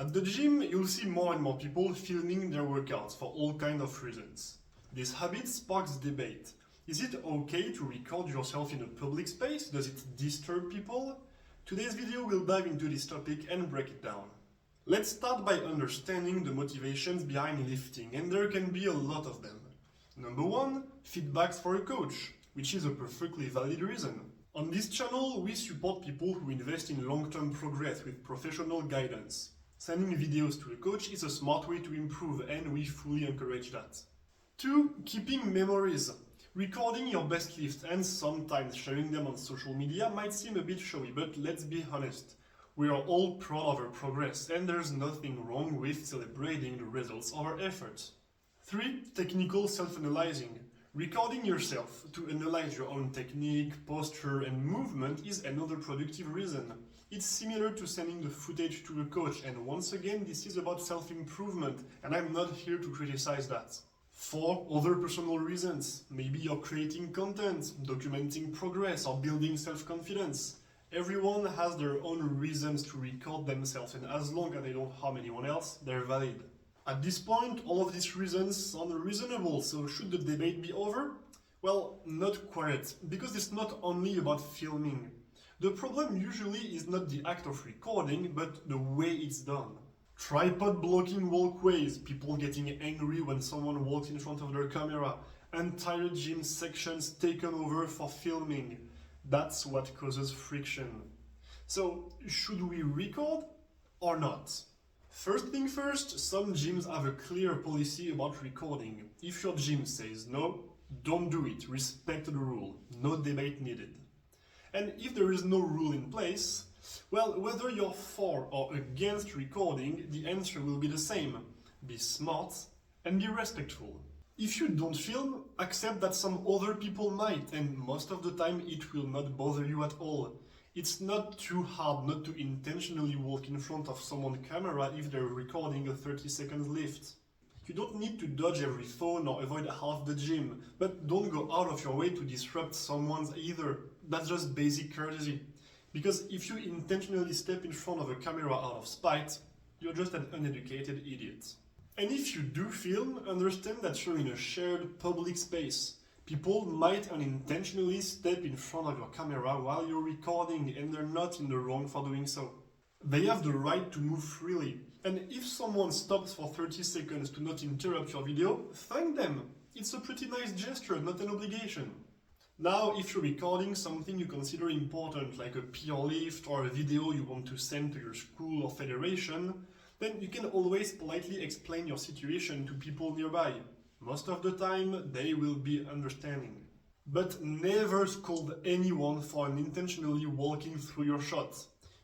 At the gym, you'll see more and more people filming their workouts for all kinds of reasons. This habit sparks debate. Is it okay to record yourself in a public space? Does it disturb people? Today's video will dive into this topic and break it down. Let's start by understanding the motivations behind lifting, and there can be a lot of them. Number one, feedbacks for a coach, which is a perfectly valid reason. On this channel, we support people who invest in long-term progress with professional guidance. Sending videos to a coach is a smart way to improve, and we fully encourage that. 2. Keeping memories. Recording your best lifts and sometimes sharing them on social media might seem a bit showy, but let's be honest. We are all proud of our progress, and there's nothing wrong with celebrating the results of our efforts. 3. Technical self-analyzing. Recording yourself to analyze your own technique, posture, and movement is another productive reason. It's similar to sending the footage to a coach, and once again, this is about self-improvement, and I'm not here to criticize that. 4. Other personal reasons. Maybe you're creating content, documenting progress, or building self-confidence. Everyone has their own reasons to record themselves, and as long as they don't harm anyone else, they're valid. At this point, all of these reasons sound reasonable, so should the debate be over? Well, not quite, because it's not only about filming. The problem usually is not the act of recording, but the way it's done. Tripod blocking walkways, people getting angry when someone walks in front of their camera, entire gym sections taken over for filming. That's what causes friction. So, should we record or not? First thing first, some gyms have a clear policy about recording. If your gym says no, don't do it, respect the rule, no debate needed. And if there is no rule in place, well, whether you're for or against recording, the answer will be the same. Be smart and be respectful. If you don't film, accept that some other people might, and most of the time it will not bother you at all. It's not too hard not to intentionally walk in front of someone's camera if they're recording a 30-second lift. You don't need to dodge every phone or avoid half the gym, but don't go out of your way to disrupt someone's either. That's just basic courtesy. Because if you intentionally step in front of a camera out of spite, you're just an uneducated idiot. And if you do film, understand that you're in a shared public space. People might unintentionally step in front of your camera while you're recording, and they're not in the wrong for doing so. They have the right to move freely. And if someone stops for 30 seconds to not interrupt your video, thank them. It's a pretty nice gesture, not an obligation. Now, if you're recording something you consider important, like a peer lift or a video you want to send to your school or federation, then you can always politely explain your situation to people nearby. Most of the time, they will be understanding. But never scold anyone for unintentionally walking through your shot.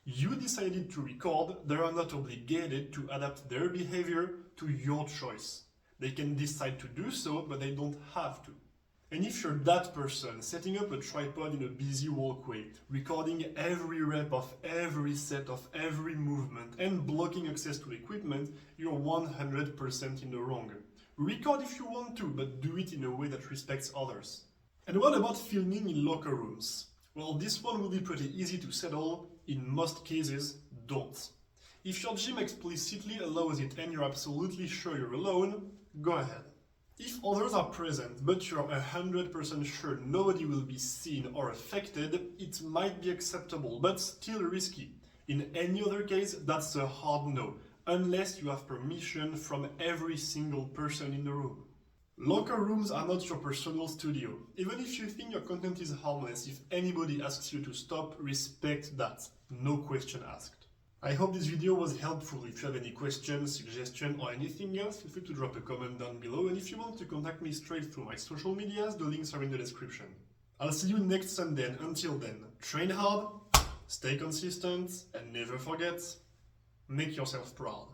You decided to record, they are not obligated to adapt their behavior to your choice. They can decide to do so, but they don't have to. And if you're that person, setting up a tripod in a busy walkway, recording every rep of every set of every movement, and blocking access to equipment, you're 100% in the wrong. Record if you want to, but do it in a way that respects others. And what about filming in locker rooms? Well, this one will be pretty easy to settle. In most cases, don't. If your gym explicitly allows it and you're absolutely sure you're alone, go ahead. If others are present, but you're 100% sure nobody will be seen or affected, it might be acceptable, but still risky. In any other case, that's a hard no, unless you have permission from every single person in the room. Locker rooms are not your personal studio. Even if you think your content is harmless, if anybody asks you to stop, respect that. No question asked. I hope this video was helpful. If you have any questions, suggestions, or anything else, feel free to drop a comment down below. And if you want to contact me straight through my social medias, the links are in the description. I'll see you next Sunday, and until then, train hard, stay consistent, and never forget, make yourself proud.